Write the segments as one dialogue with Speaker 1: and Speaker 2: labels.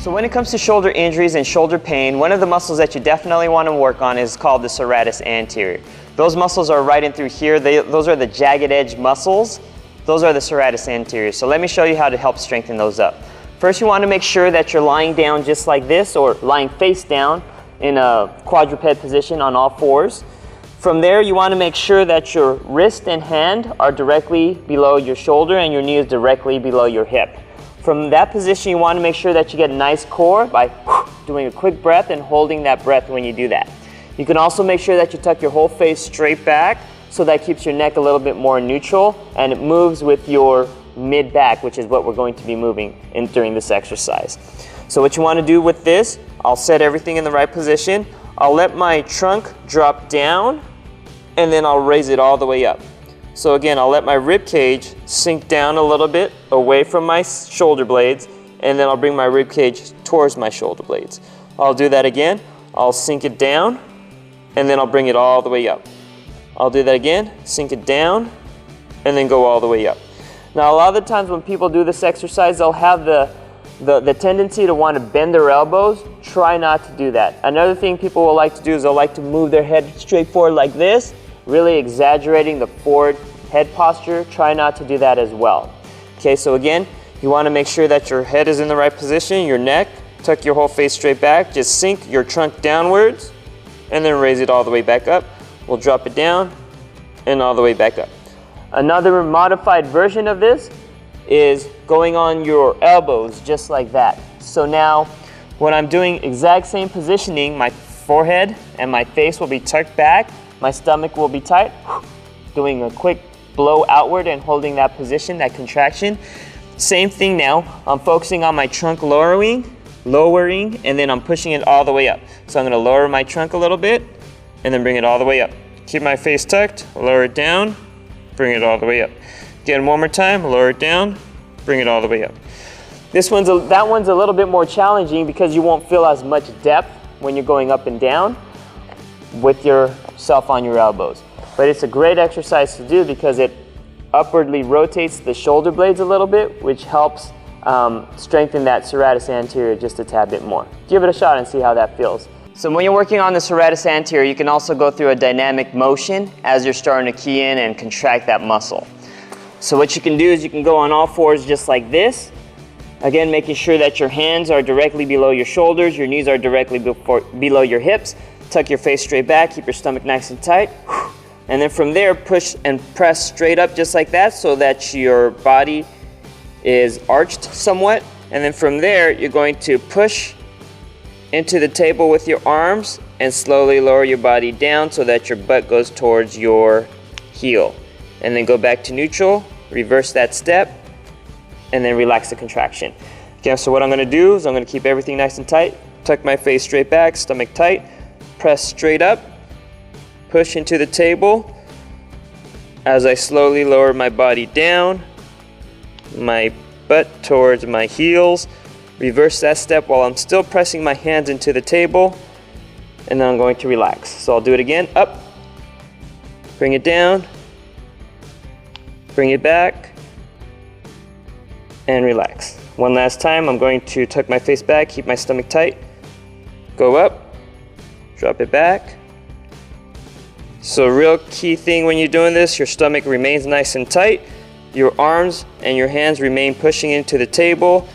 Speaker 1: So when it comes to shoulder injuries and shoulder pain, one of the muscles that you definitely want to work on is called the serratus anterior. Those muscles are right in through here. Those are the jagged edge muscles. Those are the serratus anterior. So let me show you how to help strengthen those up. First, you want to make sure that you're lying down just like this, or lying face down in a quadruped position on all fours. From there, you want to make sure that your wrist and hand are directly below your shoulder and your knee is directly below your hip. From that position, you want to make sure that you get a nice core by doing a quick breath and holding that breath when you do that. You can also make sure that you tuck your whole face straight back, so that keeps your neck a little bit more neutral and it moves with your mid back, which is what we're going to be moving in during this exercise. So what you want to do with this, I'll set everything in the right position. I'll let my trunk drop down and then I'll raise it all the way up. So again, I'll let my rib cage sink down a little bit away from my shoulder blades, and then I'll bring my rib cage towards my shoulder blades. I'll do that again. I'll sink it down, and then I'll bring it all the way up. I'll do that again, sink it down, and then go all the way up. Now, a lot of the times when people do this exercise, they'll have the tendency to want to bend their elbows. Try not to do that. Another thing people will like to do is they'll like to move their head straight forward like this, really exaggerating the forward head posture. Try not to do that as well. Okay, so again, you want to make sure that your head is in the right position, your neck, tuck your whole face straight back, just sink your trunk downwards, and then raise it all the way back up. We'll drop it down and all the way back up. Another modified version of this is going on your elbows just like that. So now, when I'm doing exact same positioning, my forehead and my face will be tucked back, my stomach will be tight, doing a quick blow outward and holding that position, that contraction. Same thing now, I'm focusing on my trunk lowering, and then I'm pushing it all the way up. So I'm going to lower my trunk a little bit, and then bring it all the way up. Keep my face tucked, lower it down, bring it all the way up. Again, one more time, lower it down, bring it all the way up. That one's a little bit more challenging because you won't feel as much depth when you're going up and down with yourself on your elbows. But it's a great exercise to do because it upwardly rotates the shoulder blades a little bit, which helps strengthen that serratus anterior just a tad bit more. Give it a shot and see how that feels. So when you're working on the serratus anterior, you can also go through a dynamic motion as you're starting to key in and contract that muscle. So what you can do is you can go on all fours just like this. Again, making sure that your hands are directly below your shoulders, your knees are directly below your hips. Tuck your face straight back, keep your stomach nice and tight. And then from there, push and press straight up just like that so that your body is arched somewhat. And then from there, you're going to push into the table with your arms and slowly lower your body down so that your butt goes towards your heel. And then go back to neutral, reverse that step, and then relax the contraction. Okay, so what I'm gonna do is I'm gonna keep everything nice and tight, tuck my face straight back, stomach tight, press straight up, push into the table as I slowly lower my body down, my butt towards my heels, reverse that step while I'm still pressing my hands into the table, and then I'm going to relax. So I'll do it again, up, bring it down, bring it back, and relax. One last time, I'm going to tuck my face back, keep my stomach tight, go up, drop it back. So real key thing when you're doing this, your stomach remains nice and tight, your arms and your hands remain pushing into the table,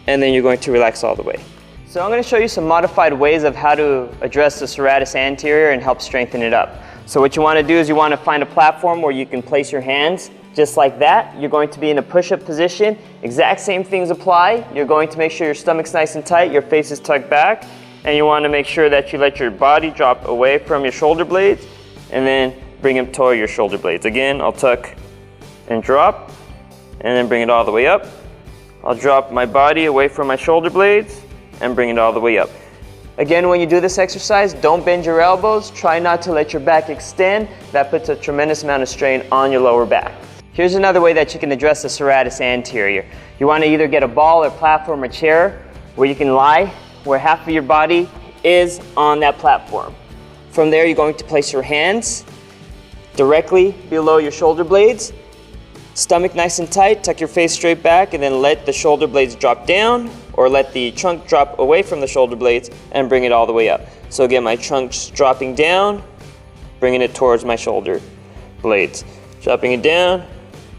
Speaker 1: and then you're going to relax all the way. So I'm going to show you some modified ways of how to address the serratus anterior and help strengthen it up. So what you want to do is you want to find a platform where you can place your hands just like that. You're going to be in a push-up position. Exact same things apply. You're going to make sure your stomach's nice and tight, your face is tucked back, and you want to make sure that you let your body drop away from your shoulder blades and then bring them toward your shoulder blades. Again, I'll tuck and drop and then bring it all the way up. I'll drop my body away from my shoulder blades and bring it all the way up. Again, when you do this exercise, don't bend your elbows. Try not to let your back extend. That puts a tremendous amount of strain on your lower back. Here's another way that you can address the serratus anterior. You want to either get a ball or platform or chair where you can lie, where half of your body is on that platform. From there, you're going to place your hands directly below your shoulder blades. Stomach nice and tight, tuck your face straight back, and then let the shoulder blades drop down. or let the trunk drop away from the shoulder blades and bring it all the way up. So again, my trunk's dropping down, bringing it towards my shoulder blades. Dropping it down,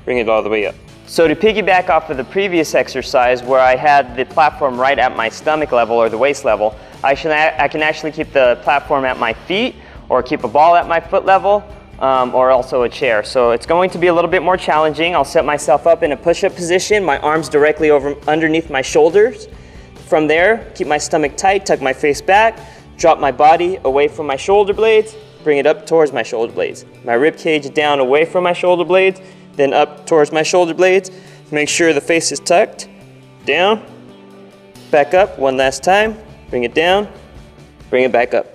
Speaker 1: bring it all the way up. So to piggyback off of the previous exercise where I had the platform right at my stomach level or the waist level, I can actually keep the platform at my feet or keep a ball at my foot level or also a chair. So it's going to be a little bit more challenging. I'll set myself up in a push-up position, my arms directly underneath my shoulders. From there, keep my stomach tight, tuck my face back, drop my body away from my shoulder blades, bring it up towards my shoulder blades. My rib cage down away from my shoulder blades, then up towards my shoulder blades. Make sure the face is tucked, down, back up one last time, bring it down, bring it back up.